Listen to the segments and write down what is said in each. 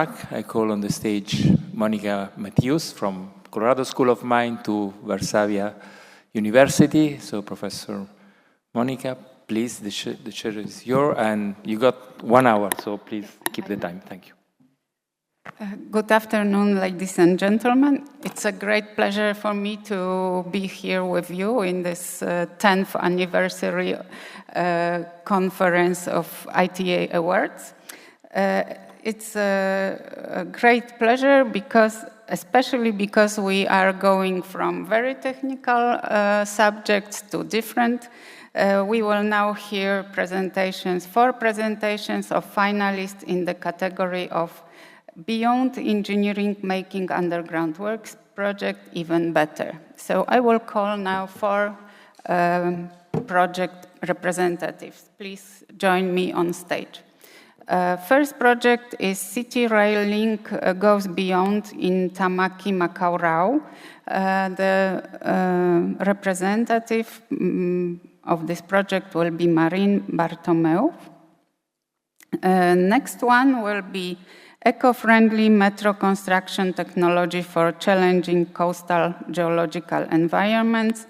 I call on the stage Monika Mitew-Czajewska from Colorado School of Mine to Varsavia University. So Professor Monika, please, the chair is yours, and you got 1 hour, so please keep the time. Thank you. Good afternoon, ladies and gentlemen. It's a great pleasure for me to be here with you in this 10th anniversary conference of ITA Awards. It's a great pleasure especially because we are going from very technical subjects to different. We will now hear four presentations of finalists in the category of Beyond Engineering Making Underground Works project even better. So I will call now four project representatives. Please join me on stage. First project is City Rail Link Goes Beyond in Tamaki, Macau, Rao. The representative of this project will be Marin Bartomeu. Next one will be Eco-friendly metro construction technology for challenging coastal geological environments.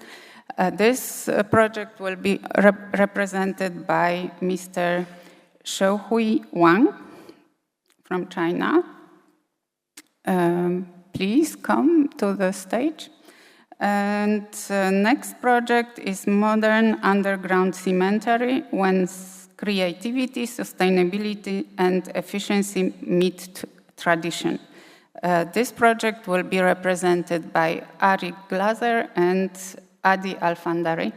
This project will be represented by Mr. Shouhui Wang from China. Please come to the stage. And next project is Modern Underground Cemetery when creativity, sustainability, and efficiency meet tradition. This project will be represented by Ari Glaser and Adi Alfandari.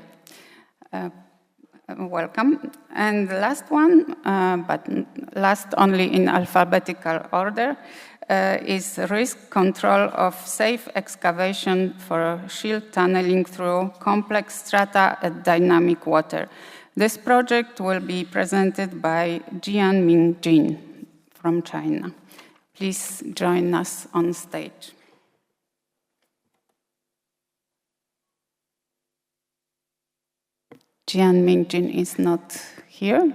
Welcome. And the last one, but last only in alphabetical order, is risk control of safe excavation for shield tunneling through complex strata at dynamic water. This project will be presented by Jianming Jin from China. Please join us on stage. Jianming Jin is not here.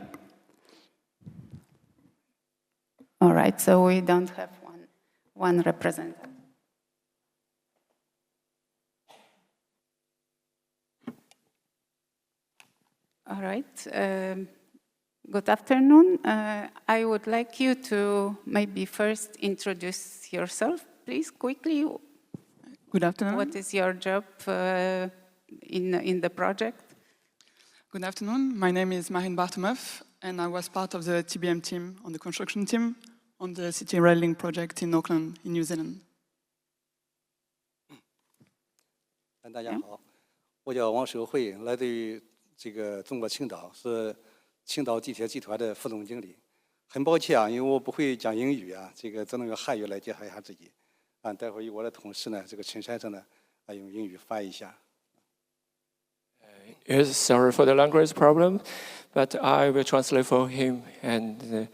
All right, so we don't have one representative. All right. Good afternoon. I would like you to maybe first introduce yourself, please, quickly. Good afternoon. What is your job in the project? Good afternoon. My name is Marin Bartomeu, and I was part of the TBM team on the construction team on the City Rail Link project in Auckland, in New Zealand. 大家好，我叫王守慧，来自于这个中国青岛，是青岛地铁集团的副总经理。很抱歉啊，因为我不会讲英语啊，这个只能用汉语来介绍一下自己。待会儿由我的同事呢，这个陈先生呢，用英语翻译一下。Yes, sorry for the language problem, but I will translate for him. And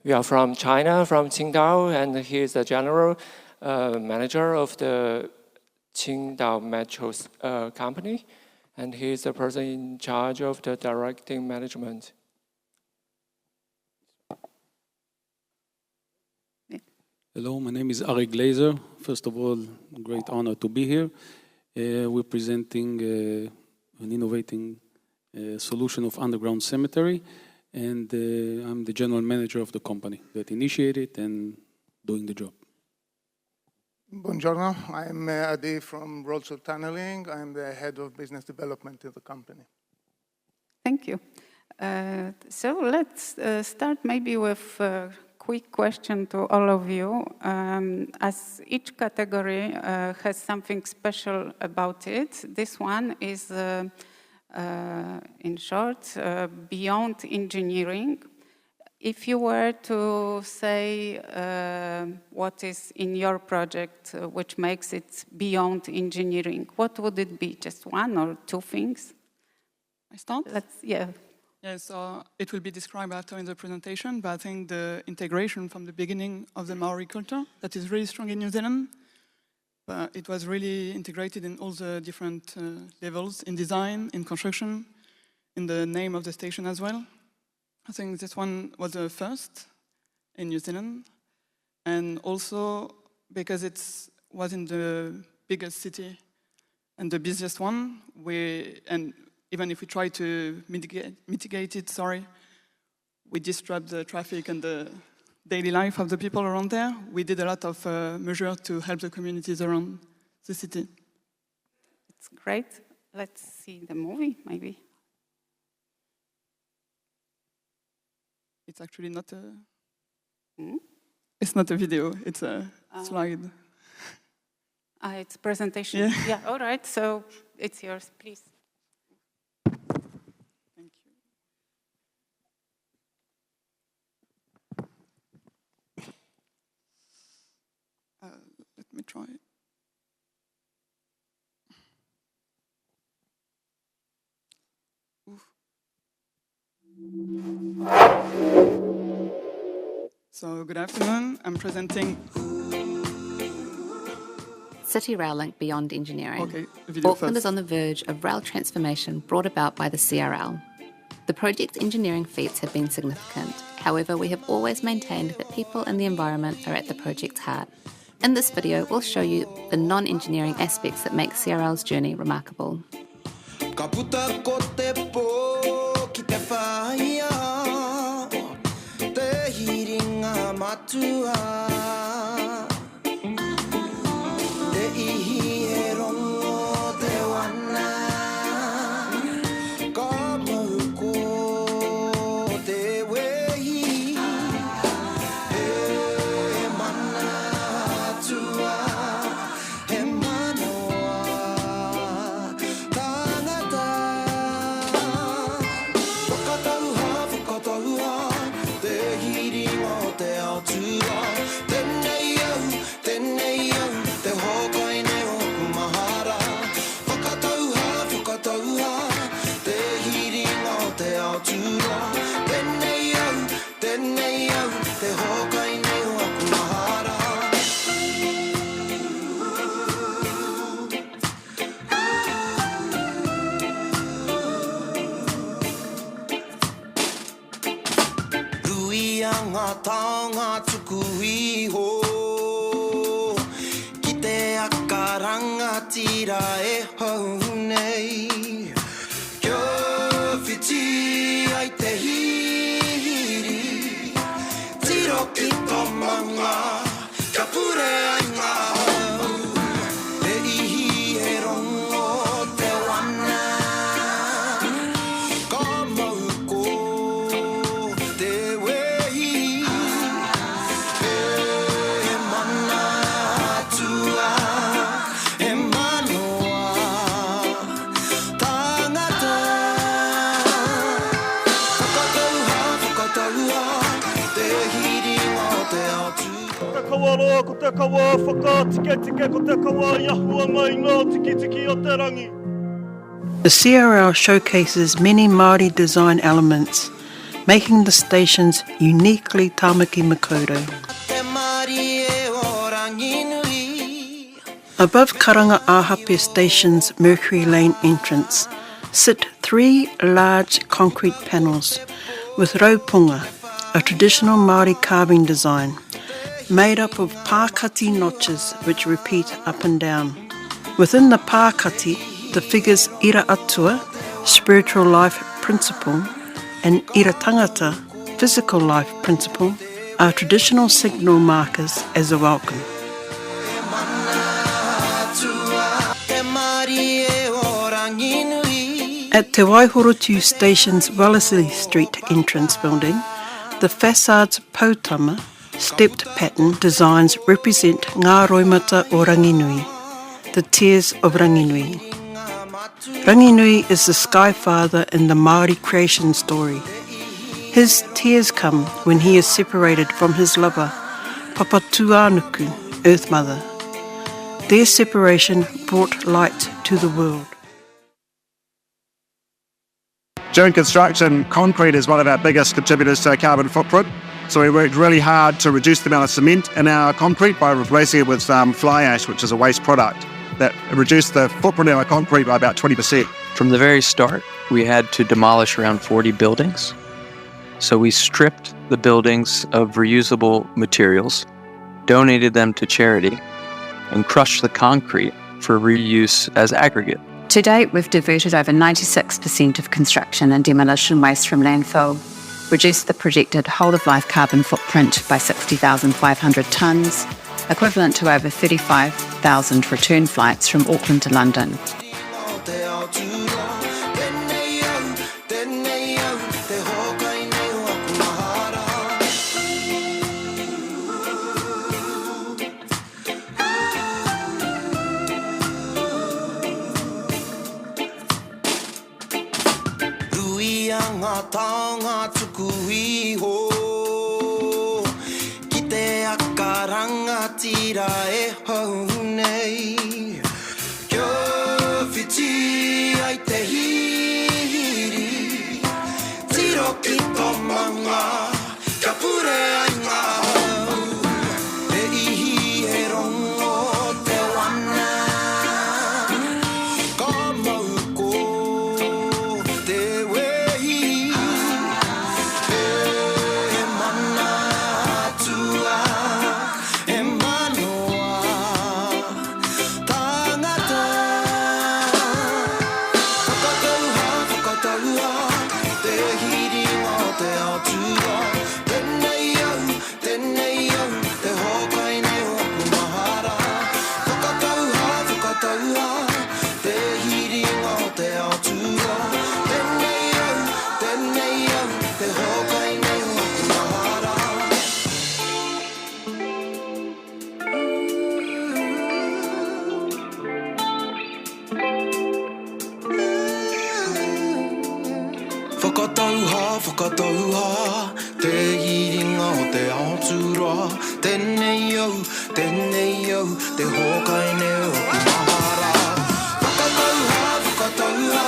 we are from China, from Qingdao, and he is the general manager of the Qingdao Metro company. And he is the person in charge of the directing management. Hello, my name is Ari Glaser. First of all, great honor to be here. We're presenting an innovating solution of underground cemetery, and I'm the general manager of the company that initiated and doing the job. Buongiorno, I'm Adi from Roadshow Tunneling. I'm the head of business development in the company. Thank you. So let's start maybe with a quick question to all of you. As each category has something special about it, this one is, in short, beyond engineering. If you were to say what is in your project which makes it beyond engineering, what would it be? Just one or two things? I start? Yeah. Yes, it will be described after in the presentation, but I think the integration from the beginning of the Maori culture, that is really strong in New Zealand. It was really integrated in all the different levels, in design, in construction, in the name of the station as well. I think this one was the first in New Zealand. And also because it was in the biggest city and the busiest one, and even if we try to mitigate it, we disrupt the traffic and the daily life of the people around there. We did a lot of measures to help the communities around the city. It's great. Let's see the movie, maybe. It's actually not a... It's not a video, it's a slide. It's a presentation. Yeah, all right, so it's yours, please. Thank you. Let me try. So, good afternoon. I'm presenting City Rail Link Beyond Engineering. Okay, video Auckland first. is on the verge of rail transformation brought about by the CRL. The project's engineering feats have been significant. However, we have always maintained that people and the environment are at the project's heart. In this video, we'll show you the non-engineering aspects that make CRL's journey remarkable. The CRL showcases many Māori design elements, making the stations uniquely Tamaki Makaurau. Above Karanga Āhape Station's Mercury Lane entrance sit 3 large concrete panels with raupunga, a traditional Māori carving design, made up of pākati notches which repeat up and down. Within the pākati, the figures Ira Atua, spiritual life principle, and Ira Tangata, physical life principle, are traditional signal markers as a welcome. At Te Waihorotu Station's Wellesley Street entrance building, the facade's Pautama stepped pattern designs represent Ngā Roimata o Ranginui, the tears of Ranginui. Ranginui is the Sky Father in the Māori creation story. His tears come when he is separated from his lover, Papa Tuanuku, Earth Mother. Their separation brought light to the world. During construction, concrete is one of our biggest contributors to our carbon footprint. So we worked really hard to reduce the amount of cement in our concrete by replacing it with fly ash, which is a waste product that reduced the footprint of our concrete by about 20%. From the very start, we had to demolish around 40 buildings. So we stripped the buildings of reusable materials donated them to charity, and crushed the concrete for reuse as aggregate. To date, we've diverted over 96% of construction and demolition waste from landfill, reduced the projected whole-of-life carbon footprint by 60,500 tonnes, equivalent to over 35,000 return flights from Auckland to London. Taonga tuku iho Ki te akaranga tira e hau nei Kia whiti ai te hiri Tiro ki tō manga Kia pure ai ngā hau Te ihi e rongo te wana Ka mauko te wehi Whakatauha, te hiringa o te aotura Tēnei au, te hokaine o ku mahara Whakatauha,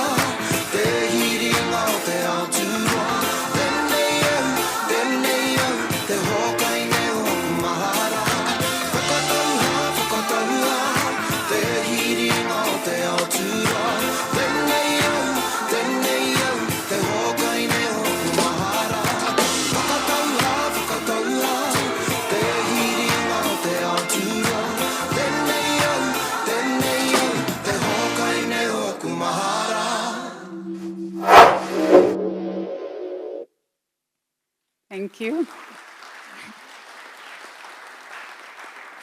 te hiringa o te aotura Tēnei au, te hokaine o ku mahara Whakatauha, te hiringa o te aotura Tēnei au, te hokaine o ku mahara Thank you.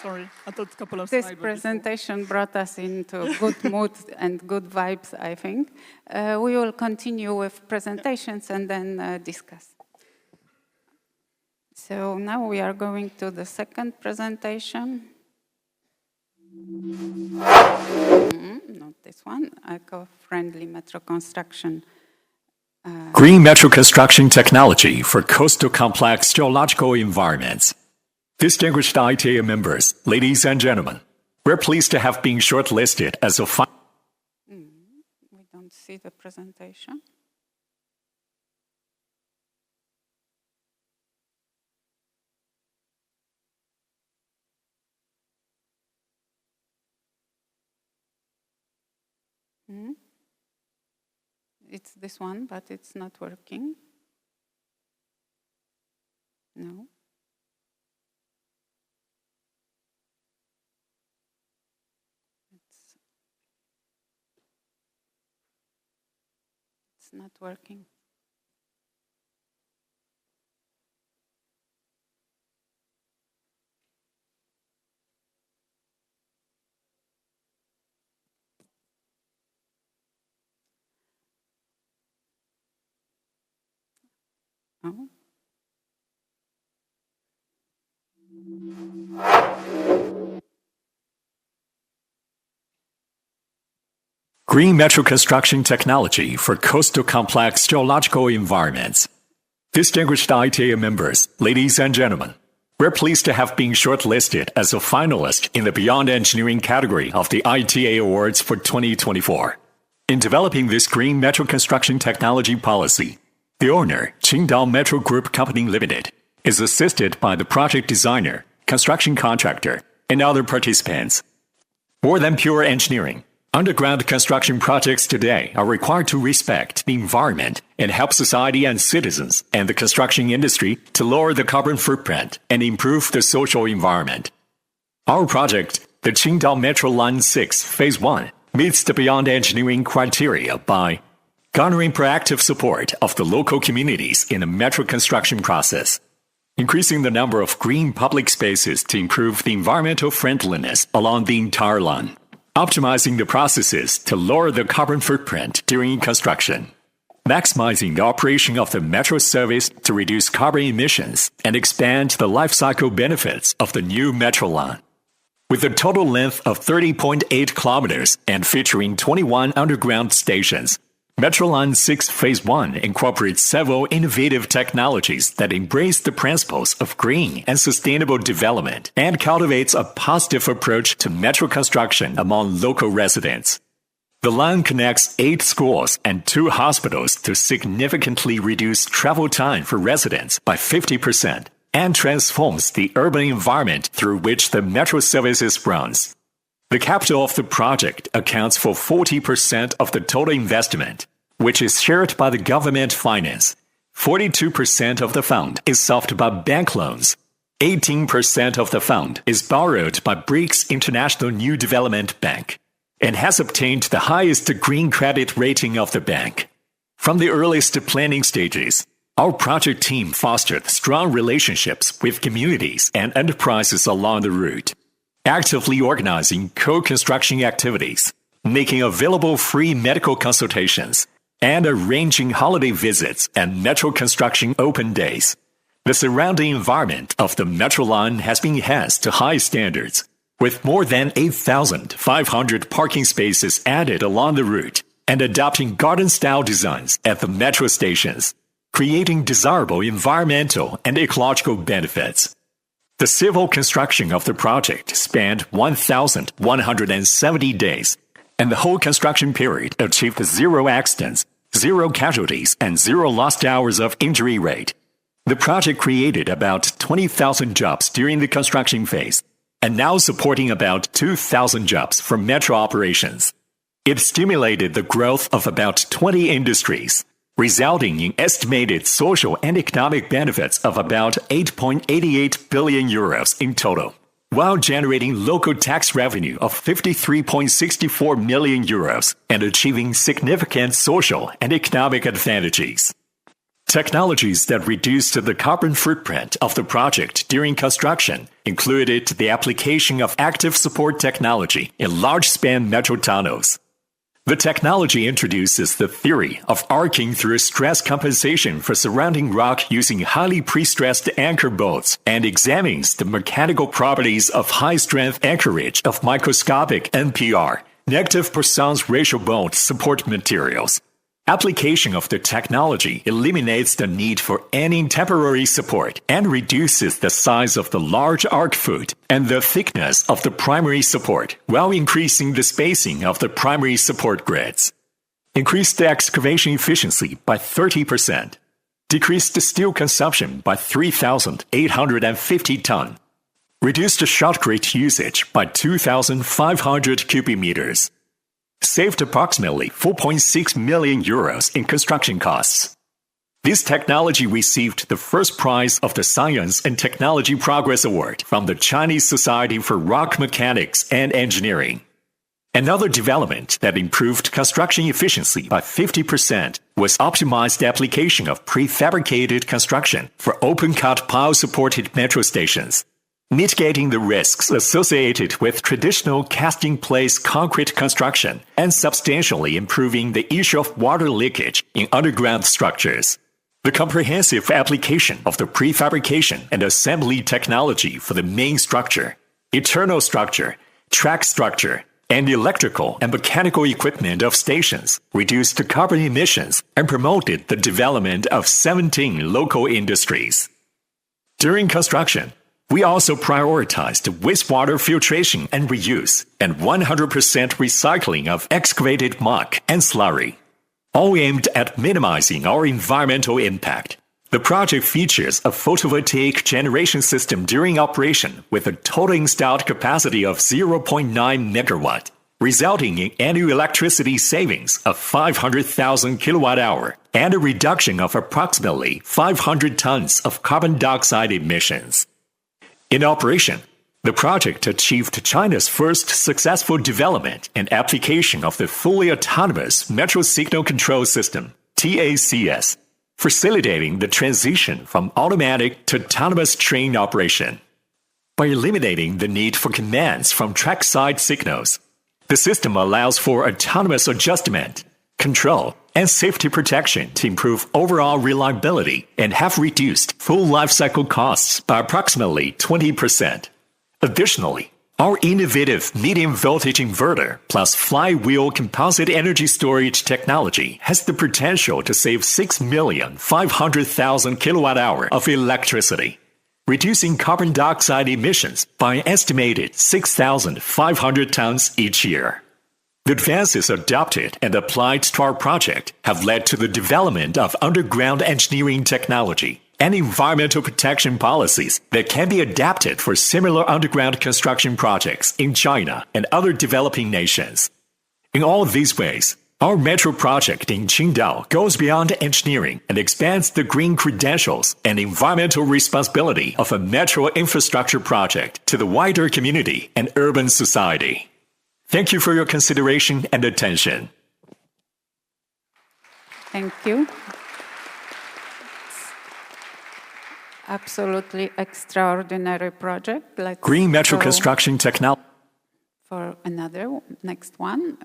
Sorry, I thought a couple of This slides. presentation brought us into good mood and good vibes, I think. We will continue with presentations and then discuss. So now we are going to the second presentation. Not this one, eco-friendly metro construction. Green metro construction technology for coastal complex geological environments. Distinguished ITA members, ladies and gentlemen, we're pleased to have been shortlisted as a We don't see the presentation. It's this one, but it's not working. No. It's not working. Oh. green metro construction technology for coastal complex geological environments. Distinguished ITA members, ladies and gentlemen, we're pleased to have been shortlisted as a finalist in the Beyond Engineering category of the ITA Awards for 2024. In developing this green metro construction technology policy, the owner, Qingdao Metro Group Company Limited, is assisted by the project designer, construction contractor, and other participants. More than pure engineering, underground construction projects today are required to respect the environment and help society and citizens and the construction industry to lower the carbon footprint and improve the social environment. Our project, the Qingdao Metro Line 6 Phase 1, meets the beyond engineering criteria by garnering proactive support of the local communities in the metro construction process, increasing the number of green public spaces to improve the environmental friendliness along the entire line, optimizing the processes to lower the carbon footprint during construction, maximizing the operation of the metro service to reduce carbon emissions and expand the life cycle benefits of the new metro line. With a total length of 30.8 kilometers and featuring 21 underground stations, Metro Line 6 Phase 1 incorporates several innovative technologies that embrace the principles of green and sustainable development and cultivates a positive approach to metro construction among local residents. The line connects 8 schools and 2 hospitals to significantly reduce travel time for residents by 50% and transforms the urban environment through which the metro services runs. The capital of the project accounts for 40% of the total investment, which is shared by the government finance. 42% of the fund is solved by bank loans. 18% of the fund is borrowed by BRICS International New Development Bank and has obtained the highest green credit rating of the bank. From the earliest planning stages, our project team fostered strong relationships with communities and enterprises along the route, actively organizing co-construction activities, making available free medical consultations, and arranging holiday visits and metro construction open days. The surrounding environment of the metro line has been enhanced to high standards, with more than 8,500 parking spaces added along the route and adopting garden-style designs at the metro stations, creating desirable environmental and ecological benefits. The civil construction of the project spanned 1,170 days, and the whole construction period achieved 0 accidents, 0 casualties, and 0 lost hours of injury rate. The project created about 20,000 jobs during the construction phase, and now supporting about 2,000 jobs for metro operations. It stimulated the growth of about 20 industries, resulting in estimated social and economic benefits of about 8.88 billion euros in total, while generating local tax revenue of 53.64 million euros and achieving significant social and economic advantages. Technologies that reduced the carbon footprint of the project during construction included the application of active support technology in large-span metro tunnels. The technology introduces the theory of arcing through stress compensation for surrounding rock using highly pre-stressed anchor bolts and examines the mechanical properties of high-strength anchorage of microscopic NPR, negative Poisson's ratio bolt support materials. Application of the technology eliminates the need for any temporary support and reduces the size of the large arc foot and the thickness of the primary support while increasing the spacing of the primary support grids. Increased the excavation efficiency by 30%. Decreased the steel consumption by 3,850 tons. Reduced the shotcrete usage by 2,500 cubic meters. Saved approximately 4.6 million euros in construction costs. This technology received the first prize of the Science and Technology Progress Award from the Chinese Society for Rock Mechanics and Engineering. Another development that improved construction efficiency by 50% was optimized application of prefabricated construction for open-cut pile-supported metro stations, mitigating the risks associated with traditional casting-place concrete construction and substantially improving the issue of water leakage in underground structures. The comprehensive application of the prefabrication and assembly technology for the main structure, internal structure, track structure, and electrical and mechanical equipment of stations reduced carbon emissions and promoted the development of 17 local industries. During construction, we also prioritized wastewater filtration and reuse and 100% recycling of excavated muck and slurry, all aimed at minimizing our environmental impact. The project features a photovoltaic generation system during operation with a total installed capacity of 0.9 megawatt, resulting in annual electricity savings of 500,000 kilowatt-hour and a reduction of approximately 500 tons of carbon dioxide emissions. In operation, The project achieved China's first successful development and application of the fully autonomous Metro Signal Control System, TACS, facilitating the transition from automatic to autonomous train operation. By eliminating the need for commands from trackside signals, the system allows for autonomous adjustment, control, and safety protection to improve overall reliability and have reduced full lifecycle costs by approximately 20%. Additionally, our innovative medium voltage inverter plus flywheel composite energy storage technology has the potential to save 6,500,000 kilowatt-hour of electricity, reducing carbon dioxide emissions by an estimated 6,500 tons each year. The advances adopted and applied to our project have led to the development of underground engineering technology and environmental protection policies that can be adapted for similar underground construction projects in China and other developing nations. In all these ways, our metro project in Qingdao goes beyond engineering and expands the green credentials and environmental responsibility of a metro infrastructure project to the wider community and urban society. Thank you for your consideration and attention. Thank you. Absolutely extraordinary project. Let's Green Metro Construction Technology. For another, next one.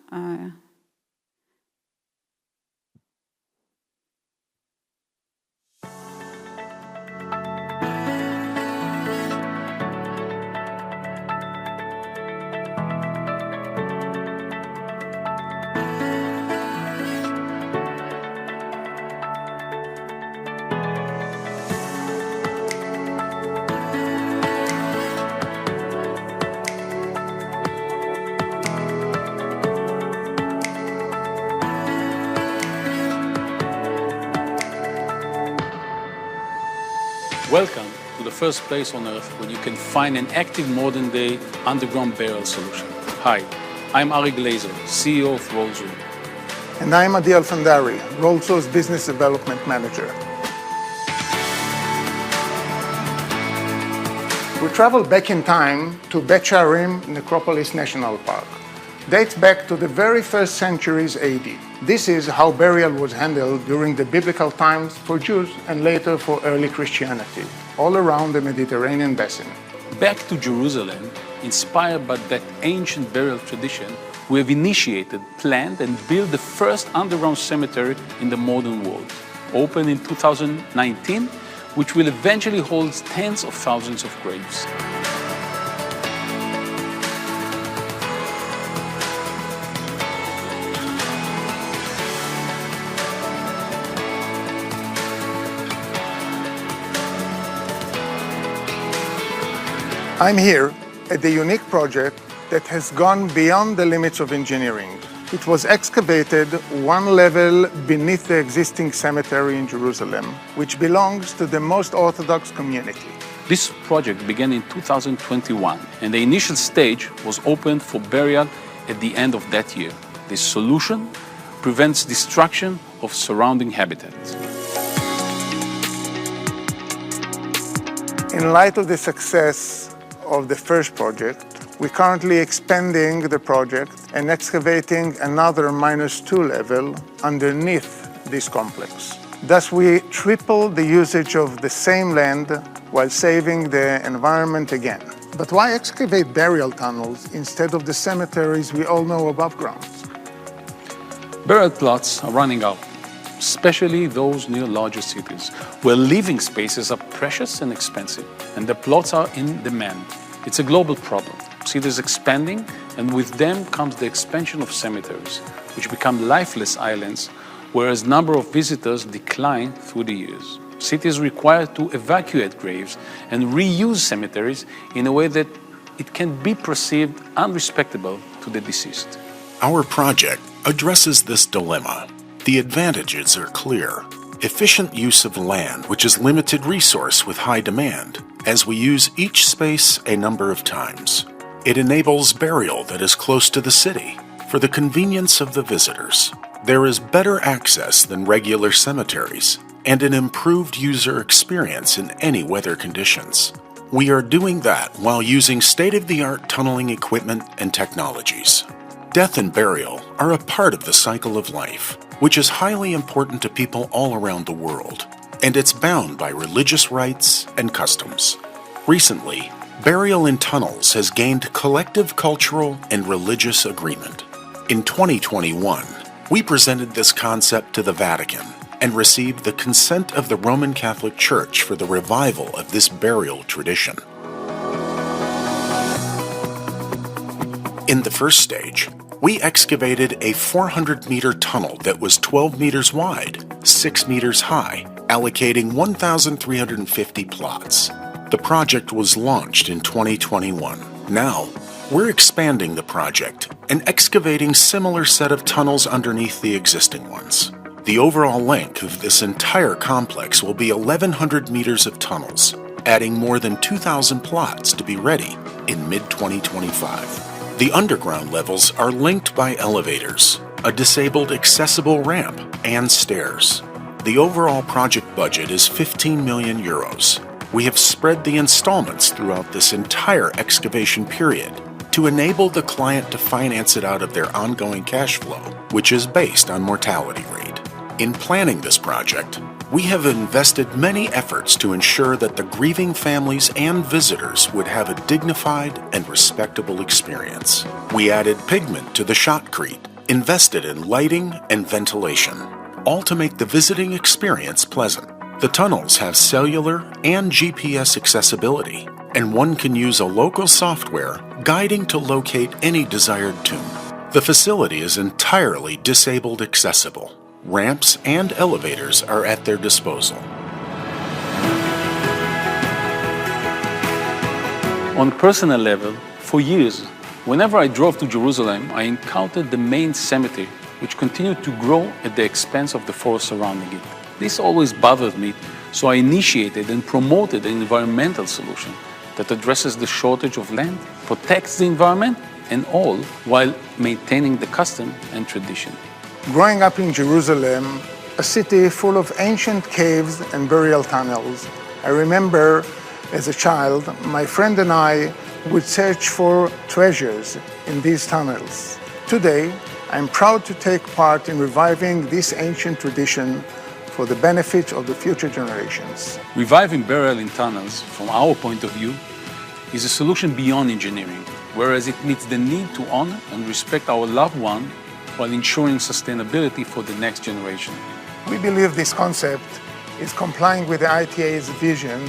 Welcome to the first place on Earth where you can find an active modern-day underground burial solution. Hi, I'm Ari Glazer, CEO of Rolls-Royce. And I'm Adi Alfandari, Rolls-Royce Business Development Manager. We travel back in time to Bet Charim Necropolis National Park. Dates back to the very first centuries AD. This is how burial was handled during the biblical times for Jews and later for early Christianity, all around the Mediterranean basin. Back to Jerusalem, inspired by that ancient burial tradition, we have initiated, planned, and built the first underground cemetery in the modern world, opened in 2019, which will eventually hold tens of thousands of graves. I'm here at the unique project that has gone beyond the limits of engineering. It was excavated one level beneath the existing cemetery in Jerusalem, which belongs to the most Orthodox community. This project began in 2021, and the initial stage was opened for burial at the end of that year. This solution prevents destruction of surrounding habitats. In light of the success of the first project, we're currently expanding the project and excavating another -2 level underneath this complex. Thus, we triple the usage of the same land while saving the environment again. But why excavate burial tunnels instead of the cemeteries we all know above ground? Burial plots are running out, especially those near larger cities, where living spaces are precious and expensive, and the plots are in demand. It's a global problem. Cities expanding, and with them comes the expansion of cemeteries, which become lifeless islands, whereas number of visitors decline through the years. Cities require to evacuate graves and reuse cemeteries in a way that it can be perceived unrespectable to the deceased. Our project addresses this dilemma. The advantages are clear. Efficient use of land, which is limited resource with high demand, as we use each space a number of times. It enables burial that is close to the city, for the convenience of the visitors. There is better access than regular cemeteries, and an improved user experience in any weather conditions. We are doing that while using state-of-the-art tunneling equipment and technologies. Death and burial are a part of the cycle of life, which is highly important to people all around the world, and it's bound by religious rites and customs. Recently, burial in tunnels has gained collective cultural and religious agreement. In 2021, we presented this concept to the Vatican and received the consent of the Roman Catholic Church for the revival of this burial tradition. In the first stage, we excavated a 400-meter tunnel that was 12 meters wide, 6 meters high, allocating 1,350 plots. The project was launched in 2021. Now, we're expanding the project and excavating similar set of tunnels underneath the existing ones. The overall length of this entire complex will be 1,100 meters of tunnels, adding more than 2,000 plots to be ready in mid-2025. The underground levels are linked by elevators, a disabled accessible ramp, and stairs. The overall project budget is 15 million euros. We have spread the installments throughout this entire excavation period to enable the client to finance it out of their ongoing cash flow, which is based on mortality rate. In planning this project, we have invested many efforts to ensure that the grieving families and visitors would have a dignified and respectable experience. We added pigment to the shotcrete, invested in lighting and ventilation, all to make the visiting experience pleasant. The tunnels have cellular and GPS accessibility, and one can use a local software guiding to locate any desired tomb. The facility is entirely disabled accessible. Ramps and elevators are at their disposal. On a personal level, for years, whenever I drove to Jerusalem, I encountered the main cemetery, which continued to grow at the expense of the forest surrounding it. This always bothered me, so I initiated and promoted an environmental solution that addresses the shortage of land, protects the environment, and all while maintaining the custom and tradition. Growing up in Jerusalem, a city full of ancient caves and burial tunnels, I remember as a child, my friend and I would search for treasures in these tunnels. Today, I'm proud to take part in reviving this ancient tradition for the benefit of the future generations. Reviving burial in tunnels, from our point of view, is a solution beyond engineering, whereas it meets the need to honor and respect our loved one while ensuring sustainability for the next generation. We believe this concept is complying with the ITA's vision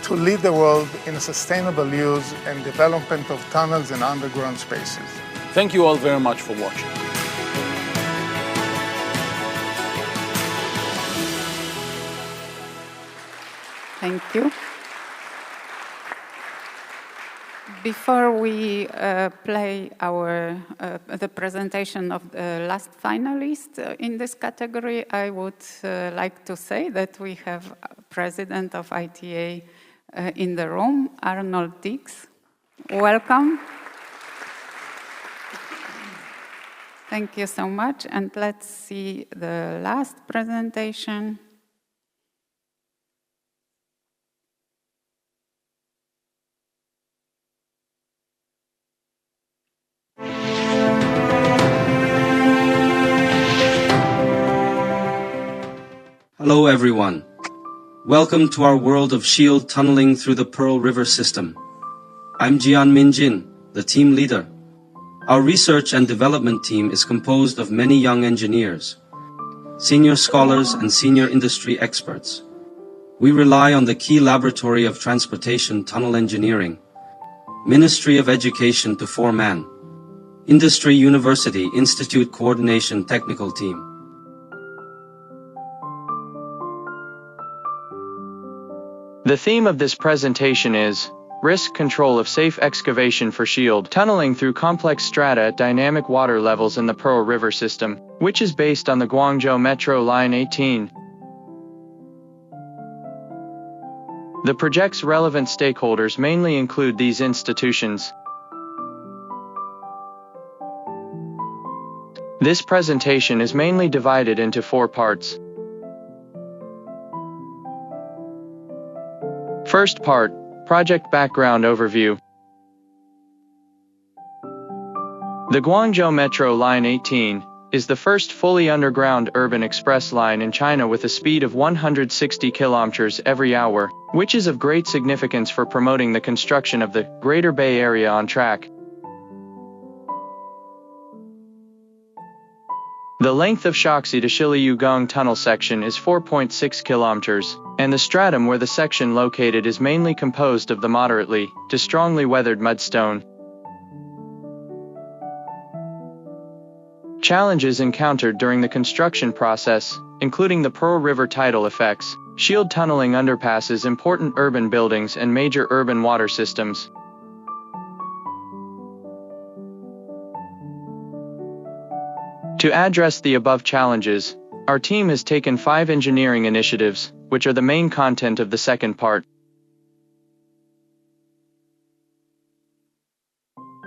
to lead the world in a sustainable use and development of tunnels and underground spaces. Thank you all very much for watching. Thank you. Before we play the presentation of the last finalist in this category, I would like to say that we have President of ITA in the room, Arnold Dix. Welcome. Thank you so much. And let's see the last presentation. Hello everyone. Welcome to our world of shield tunneling through the Pearl River system. I'm Jian Minjin, the team leader. Our research and development team is composed of many young engineers, senior scholars and senior industry experts. We rely on the key laboratory of transportation tunnel engineering, Ministry of Education to 4-man, Industry University Institute Coordination Technical Team. The theme of this presentation is Risk Control of Safe Excavation for Shield Tunneling through Complex Strata at Dynamic Water Levels in the Pearl River System, which is based on the Guangzhou Metro Line 18. The project's relevant stakeholders mainly include these institutions. This presentation is mainly divided into 4 parts. First part, Project Background Overview. The Guangzhou Metro Line 18 is the first fully underground urban express line in China with a speed of 160 kilometers every hour, which is of great significance for promoting the construction of the Greater Bay Area on track. The length of Shaxi to Shiliyugong tunnel section is 4.6 kilometers, and the stratum where the section located is mainly composed of the moderately to strongly weathered mudstone. Challenges encountered during the construction process, including the Pearl River tidal effects, shield tunneling underpasses, important urban buildings, and major urban water systems. To address the above challenges, our team has taken 5 engineering initiatives, which are the main content of the second part.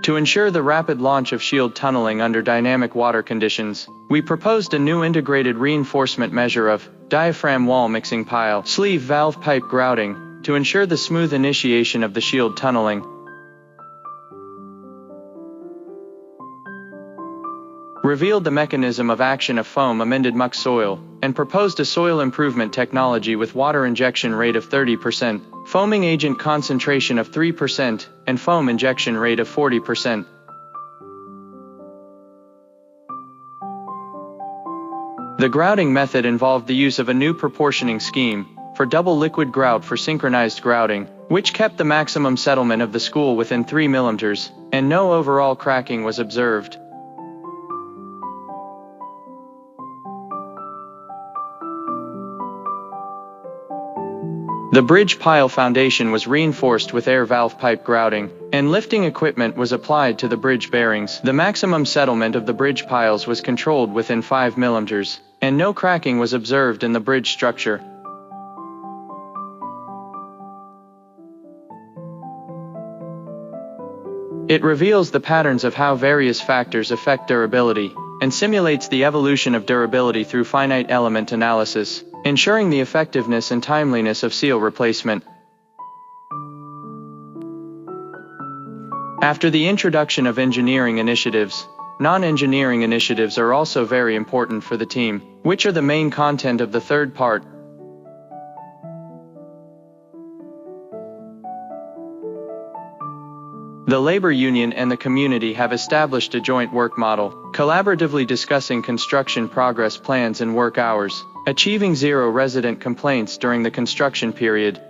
To ensure the rapid launch of shield tunneling under dynamic water conditions, we proposed a new integrated reinforcement measure of diaphragm wall mixing pile sleeve valve pipe grouting to ensure the smooth initiation of the shield tunneling. Revealed the mechanism of action of foam amended muck soil, and proposed a soil improvement technology with water injection rate of 30%, foaming agent concentration of 3%, and foam injection rate of 40%. The grouting method involved the use of a new proportioning scheme for double liquid grout for synchronized grouting, which kept the maximum settlement of the school within 3 mm, and no overall cracking was observed. The bridge pile foundation was reinforced with air valve pipe grouting, and lifting equipment was applied to the bridge bearings. The maximum settlement of the bridge piles was controlled within 5 mm, and no cracking was observed in the bridge structure. It reveals the patterns of how various factors affect durability, and simulates the evolution of durability through finite element analysis, ensuring the effectiveness and timeliness of seal replacement. After the introduction of engineering initiatives, non-engineering initiatives are also very important for the team, which are the main content of the third part. The labor union and the community have established a joint work model, collaboratively discussing construction progress plans and work hours, achieving 0 resident complaints during the construction period.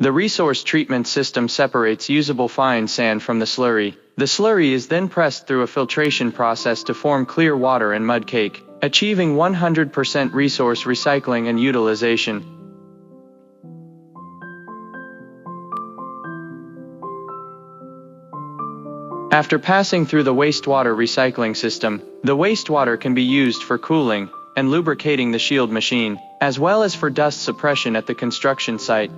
The resource treatment system separates usable fine sand from the slurry. The slurry is then pressed through a filtration process to form clear water and mud cake, achieving 100% resource recycling and utilization. After passing through the wastewater recycling system, the wastewater can be used for cooling and lubricating the shield machine, as well as for dust suppression at the construction site.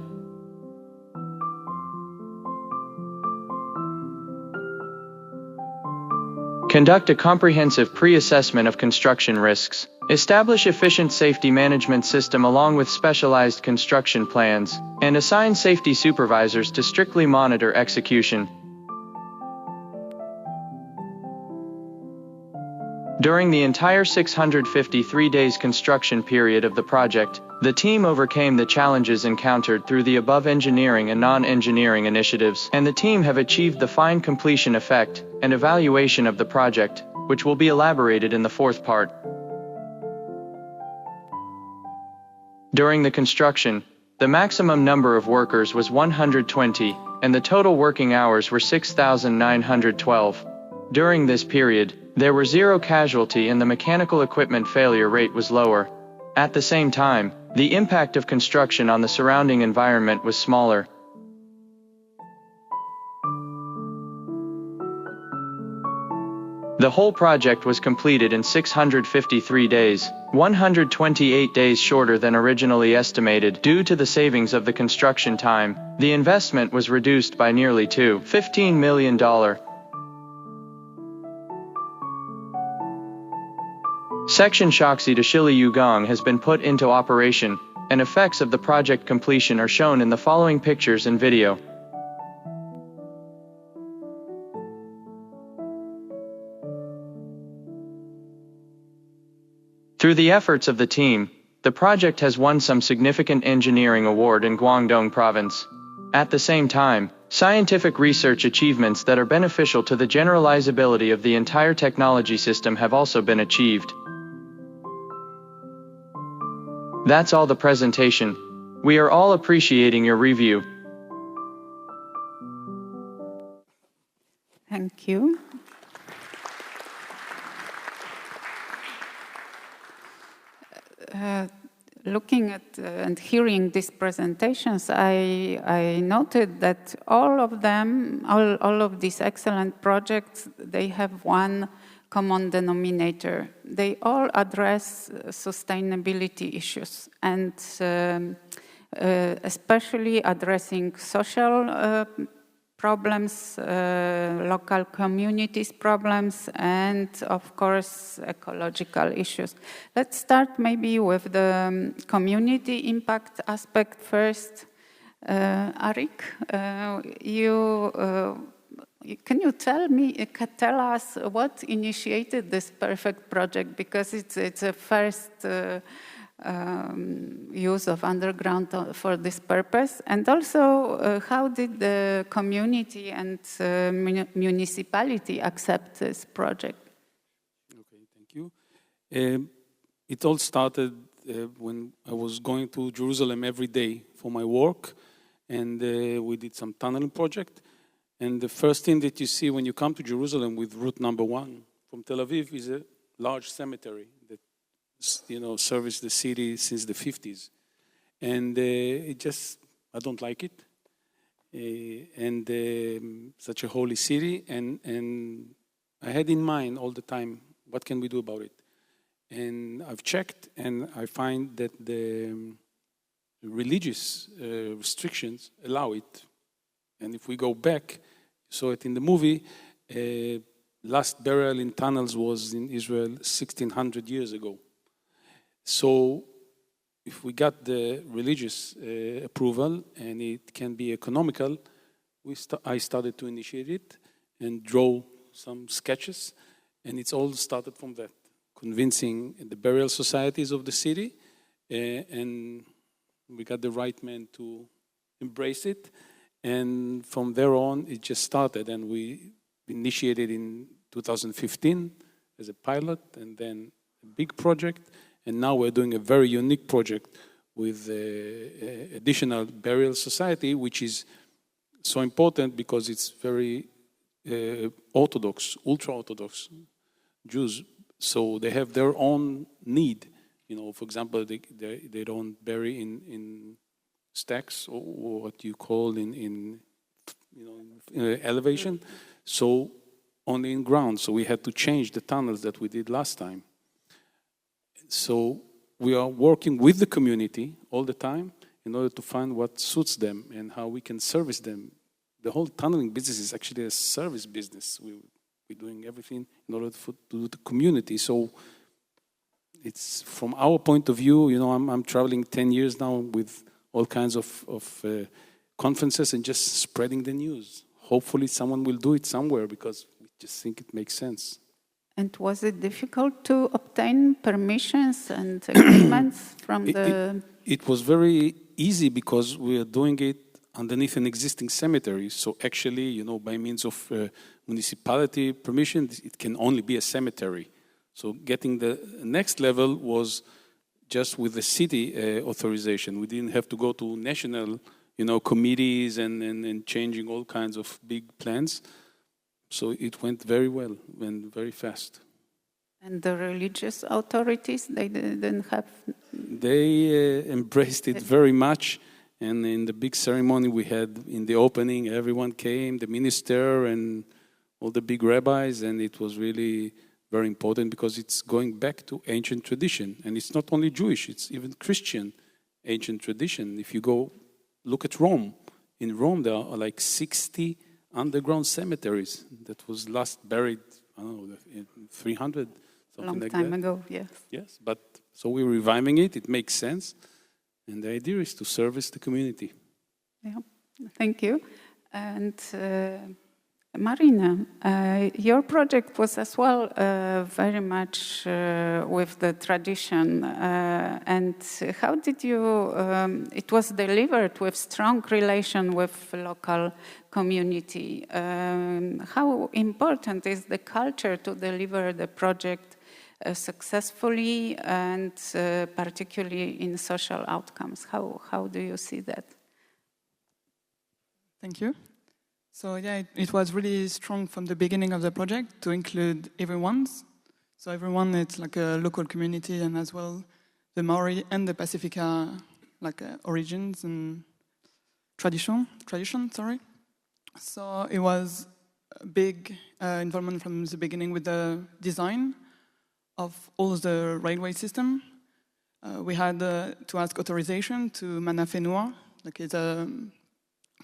Conduct a comprehensive pre-assessment of construction risks. Establish efficient safety management system along with specialized construction plans, and assign safety supervisors to strictly monitor execution. During the entire 653 days construction period of the project, the team overcame the challenges encountered through the above engineering and non-engineering initiatives, and the team have achieved the fine completion effect and evaluation of the project, which will be elaborated in the fourth part. During the construction, the maximum number of workers was 120, and the total working hours were 6,912. During this period, there were 0 casualty and the mechanical equipment failure rate was lower. At the same time, the impact of construction on the surrounding environment was smaller. The whole project was completed in 653 days, 128 days shorter than originally estimated. Due to the savings of the construction time, the investment was reduced by nearly $15 million. Section Shaxi to Shili Yugong has been put into operation, and effects of the project completion are shown in the following pictures and video. Through the efforts of the team, the project has won some significant engineering award in Guangdong province. At the same time, scientific research achievements that are beneficial to the generalizability of the entire technology system have also been achieved. That's all the presentation. We are all appreciating your review. Thank you. Looking at and hearing these presentations, I noted that all of them, all of these excellent projects, they have one common denominator. They all address sustainability issues, and especially addressing social problems, local communities problems, and of course ecological issues. Let's start maybe with the community impact aspect first. Arik, can you tell us what initiated this perfect project, because it's a first use of underground for this purpose, and also how did the community and municipality accept this project? Okay, thank you. It all started when I was going to Jerusalem every day for my work, and we did some tunneling project. And the first thing that you see when you come to Jerusalem with route number 1 from Tel Aviv is a large cemetery that service the city since the 50s. And I don't like it. Such a holy city. And I had in mind all the time, what can we do about it? And I've checked, and I find that the religious restrictions allow it. And if we go back, you saw it in the movie, last burial in tunnels was in Israel 1,600 years ago. So if we got the religious approval and it can be economical, I started to initiate it and draw some sketches, and it's all started from that, convincing the burial societies of the city, and we got the right man to embrace it, and from there on it just started, and we initiated in 2015 as a pilot, and then a big project. And now we're doing a very unique project with additional burial society, which is so important because it's very Orthodox, ultra-Orthodox Jews. So they have their own need. For example, they don't bury in stacks or what you call in elevation. So only in ground. So we had to change the tunnels that we did last time. So we are working with the community all the time in order to find what suits them and how we can service them. The whole tunneling business is actually a service business. We're doing everything in order to do the community. So it's from our point of view, I'm traveling 10 years now with all kinds of conferences and just spreading the news. Hopefully someone will do it somewhere because we just think it makes sense. And was it difficult to obtain permissions and agreements from the... It was very easy because we are doing it underneath an existing cemetery. So actually, by means of municipality permission, it can only be a cemetery. So getting the next level was just with the city authorization. We didn't have to go to national, committees and changing all kinds of big plans. So it went very well, went very fast. And the religious authorities, they didn't have... They embraced it very much. And in the big ceremony we had in the opening, everyone came, the minister and all the big rabbis, and it was really very important because it's going back to ancient tradition. And it's not only Jewish, it's even Christian ancient tradition. If you go look at Rome, in Rome there are like 60 underground cemeteries that was last buried, 300 something long like time that. ago, yes. Yes, but so we're reviving it. It makes sense. And the idea is to service the community. Yeah, thank you. And Marina, your project was as well very much with the tradition. And how did you, it was delivered with strong relation with local community. How important is the culture to deliver the project successfully and particularly in social outcomes? How do you see that? Thank you. So yeah, it was really strong from the beginning of the project to include everyone's. So everyone, it's like a local community, and as well the Maori and the Pacifica like origins and tradition. Sorry. So it was a big involvement from the beginning with the design of all the railway system. We had to ask authorization to Manawhenua, like it's a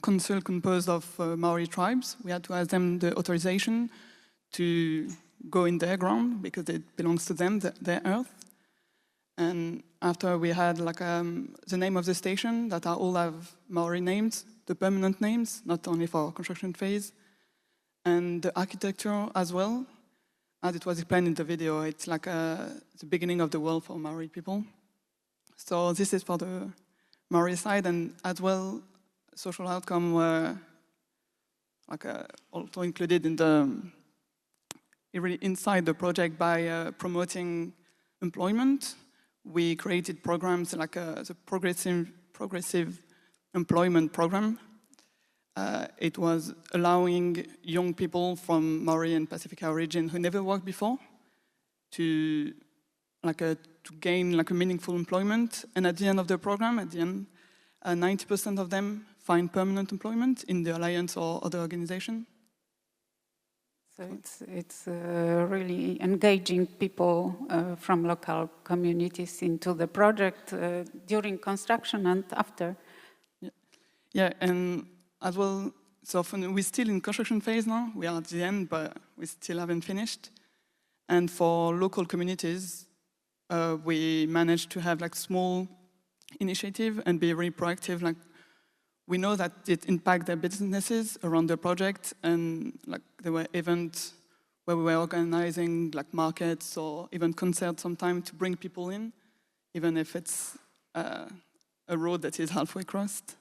council composed of Maori tribes. We had to ask them the authorization to go in their ground because it belongs to them, their earth. And after we had like the name of the station that all have Maori names, the permanent names, not only for construction phase, and the architecture as well. As it was explained in the video, it's like the beginning of the world for Maori people. So this is for the Maori side, and as well, social outcome were like also included in the really inside the project by promoting employment. We created programs like the progressive employment program. It was allowing young people from Maori and Pacifica origin who never worked before to gain like a meaningful employment. And at the end of the program, 90% of them find permanent employment in the Alliance or other organization. So it's really engaging people from local communities into the project during construction and after. Yeah, and as well, so we're still in construction phase now. We are at the end, but we still haven't finished. And for local communities, we managed to have like small initiative and be really proactive. Like we know that it impacts their businesses around the project, and like there were events where we were organizing like markets or even concerts sometimes to bring people in, even if it's a road that is halfway crossed.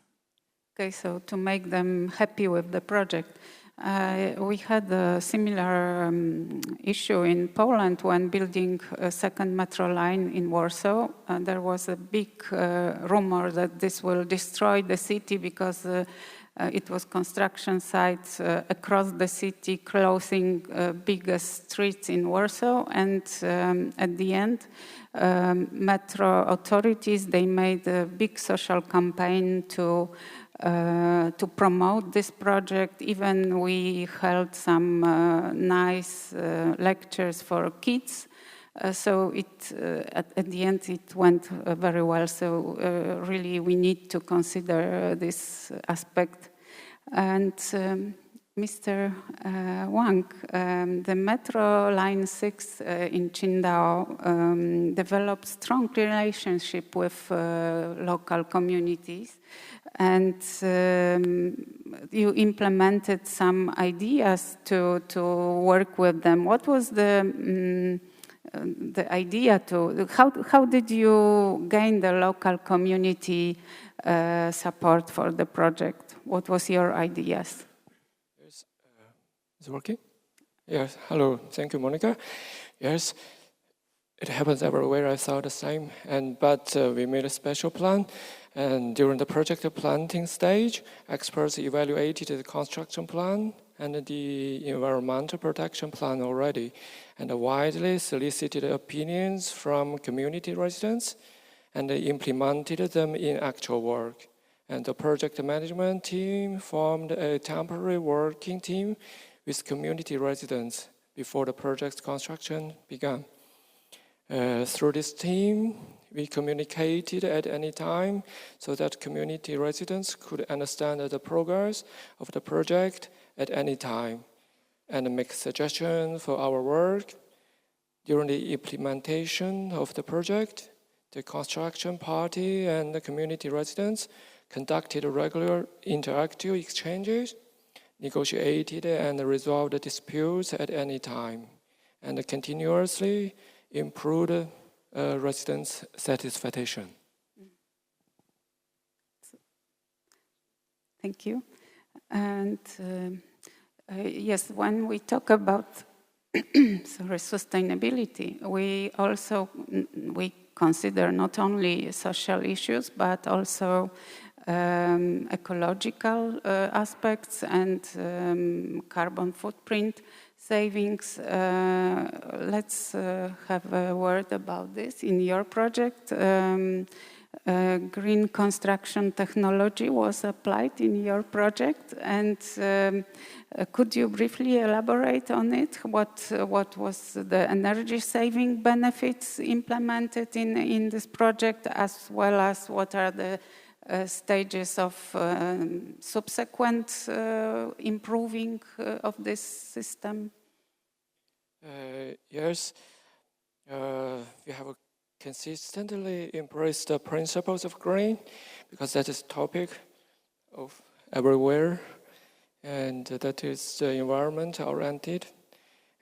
Okay, so to make them happy with the project. We had a similar issue in Poland when building a second metro line in Warsaw. There was a big rumor that this will destroy the city because it was construction sites across the city, closing biggest streets in Warsaw. And at the end, metro authorities, they made a big social campaign to promote this project. Even we held some nice lectures for kids. So at the end it went very well. So really we need to consider this aspect. And Mr. Wang, the Metro Line 6 in Qingdao developed strong relationship with local communities, and you implemented some ideas to work with them. What was the idea to, how did you gain the local community support for the project? What was your ideas? Yes, is it working? Yes, hello, thank you, Monica. Yes, it happens everywhere, I thought the same, but we made a special plan, and during the project planning stage, experts evaluated the construction plan and the environmental protection plan already, and widely solicited opinions from community residents, and they implemented them in actual work. And the project management team formed a temporary working team with community residents before the project's construction began. Through this team, we communicated at any time so that community residents could understand the progress of the project at any time and make suggestions for our work. During the implementation of the project, the construction party and the community residents conducted regular interactive exchanges, negotiated and resolved disputes at any time, and continuously improved residents' satisfaction. Thank you. And yes, when we talk about sustainability, we consider not only social issues but also ecological aspects and carbon footprint savings. Let's have a word about this. In your project, green construction technology was applied in your project, and could you briefly elaborate on it? What was the energy saving benefits implemented in this project, as well as what are the stages of subsequent improving of this system? Yes, we have consistently embraced the principles of green, because that is topic of everywhere, and that is environment oriented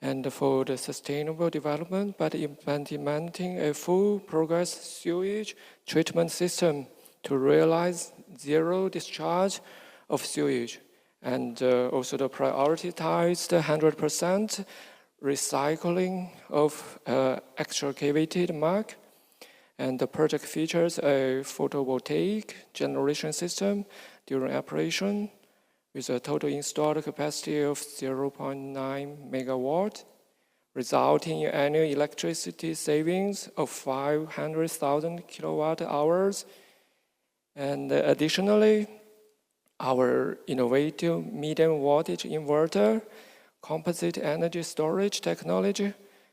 and for the sustainable development, but implementing a full progress sewage treatment system to realize zero discharge of sewage, and also the prioritized 100% recycling of excavated muck. And the project features a photovoltaic generation system during operation with a total installed capacity of 0.9 megawatt, resulting in annual electricity savings of 500,000 kilowatt hours. And additionally, our innovative medium wattage inverter composite energy storage technology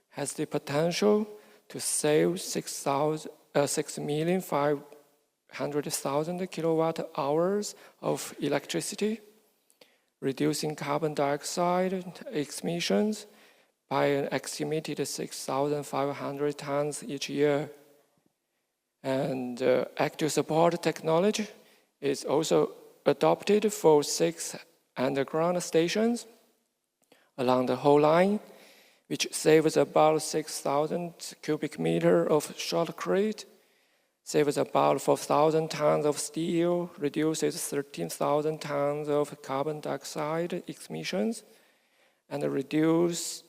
has the potential to save 6,500,000 kilowatt hours of electricity, reducing carbon dioxide emissions by an estimated 6,500 tons each year. And active support technology is also adopted for 6 underground stations along the whole line, which saves about 6,000 cubic meters of shotcrete, saves about 4,000 tons of steel, reduces 13,000 tons of carbon dioxide emissions, and reduce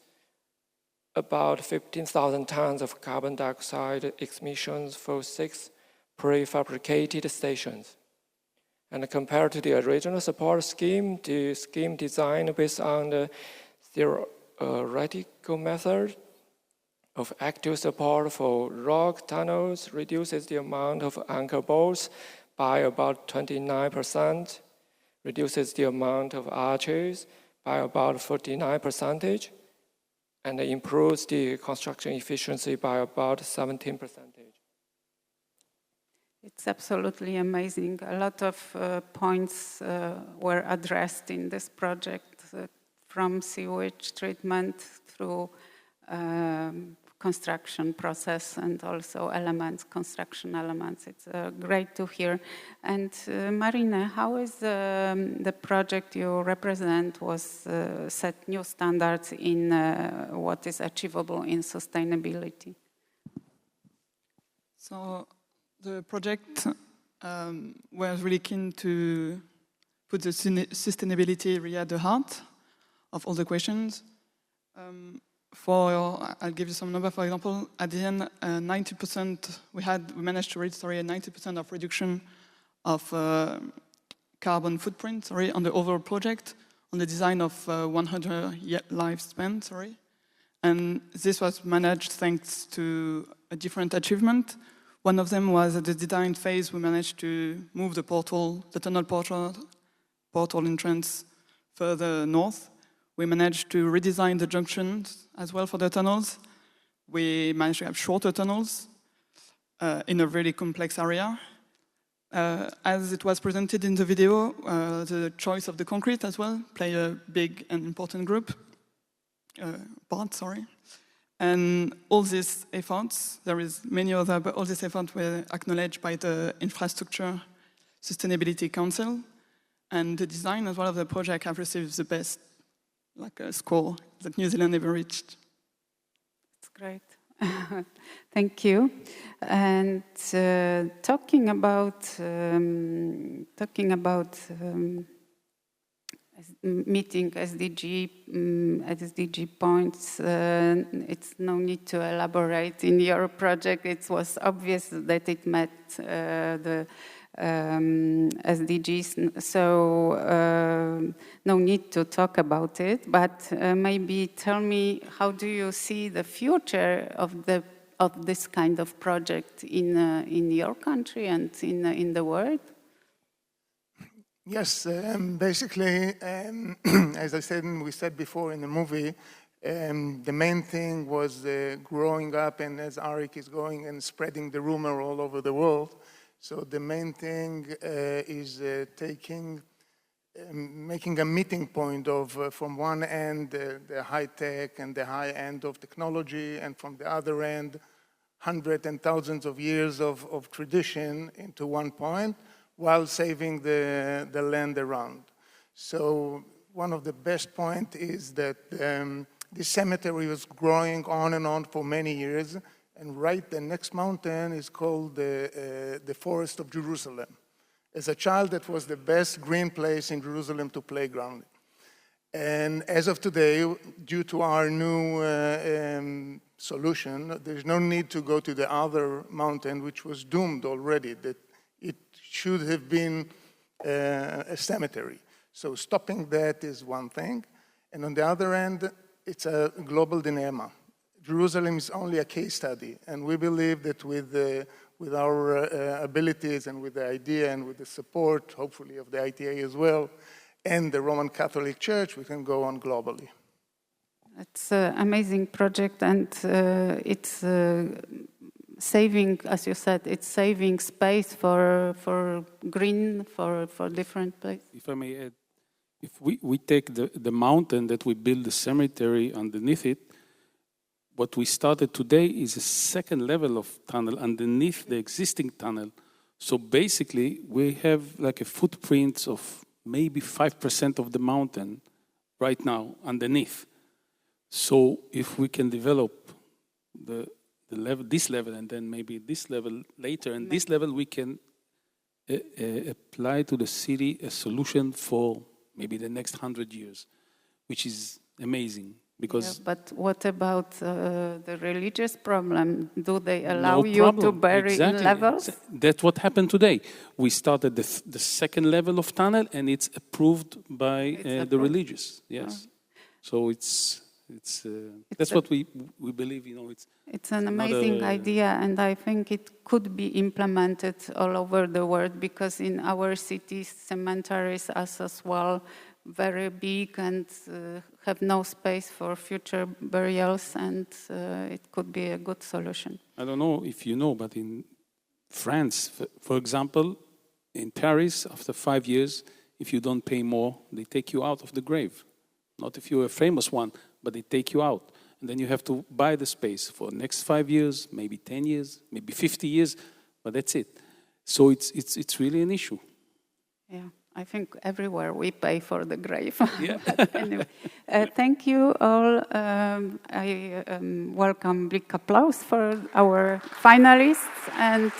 about 15,000 tons of carbon dioxide emissions for 6 prefabricated stations. And compared to the original support scheme, the scheme designed based on the theoretical method of active support for rock tunnels reduces the amount of anchor bolts by about 29%, reduces the amount of arches by about 49%, and improves the construction efficiency by about 17%. It's absolutely amazing. A lot of points were addressed in this project, from sewage treatment through construction process and also construction elements. It's great to hear. And Marine, how is the project you represent was set new standards in what is achievable in sustainability? So the project was really keen to put the sustainability really at the heart of all the questions. I'll give you some number. For example, at the end, 90% we managed to reach a 90% of reduction of carbon footprint on the overall project, on the design of 100 lifespan. And this was managed thanks to a different achievement. One of them was at the design phase, we managed to move the tunnel portal entrance further north. We managed to redesign the junctions as well for the tunnels. We managed to have shorter tunnels in a really complex area. As it was presented in the video, the choice of the concrete as well played a big and important part. And all these efforts, there is many other, but all these efforts were acknowledged by the Infrastructure Sustainability Council, and the design as well of the project have received the best score that New Zealand ever reached. That's great. Thank you. And talking about meeting SDG points, it's no need to elaborate. In your project, it was obvious that it met the SDGs, so no need to talk about it. But maybe tell me, how do you see the future of this kind of project in your country and in the world? Yes, basically, as I said, we said before in the movie, the main thing was growing up, and as Arik is going and spreading the rumor all over the world. So the main thing is making a meeting point of, from one end, the high tech and the high end of technology, and from the other end, hundreds and thousands of years of tradition into one point, while saving the land around. So one of the best points is that this cemetery was growing on and on for many years, and right the next mountain is called the Forest of Jerusalem. As a child, that was the best green place in Jerusalem to playground. And as of today, due to our new solution, there's no need to go to the other mountain, which was doomed already, that it should have been a cemetery. So stopping that is one thing. And on the other end, it's a global dilemma. Jerusalem is only a case study, and we believe that with our abilities and with the idea and with the support, hopefully, of the ITA as well, and the Roman Catholic Church, we can go on globally. It's an amazing project, and it's saving, as you said, it's saving space for green, for different places. If I may add, if we take the mountain that we build the cemetery underneath it, what we started today is a second level of tunnel underneath the existing tunnel. So basically, we have like a footprint of maybe 5% of the mountain right now underneath. So if we can develop the level, this level, and then maybe this level later, and this level we can apply to the city a solution for maybe the next 100 years, which is amazing. Because but what about the religious problem? Do they allow you to bury in levels? That's what happened today. We started the second level of tunnel, and it's approved by the religious. Yes, so it's that's what we believe. You know, it's an amazing idea, and I think it could be implemented all over the world, because in our cities, cemeteries are as well very big and have no space for future burials, and it could be a good solution. I don't know if you know, but in France, for example, in Paris, after 5 years, if you don't pay more, they take you out of the grave. Not if you're a famous one, but they take you out. And then you have to buy the space for the next 5 years, maybe 10 years, maybe 50 years, but that's it. So it's really an issue. Yeah. I think everywhere we pay for the grave. Yeah. Anyway, thank you all. I welcome big applause for our finalists, and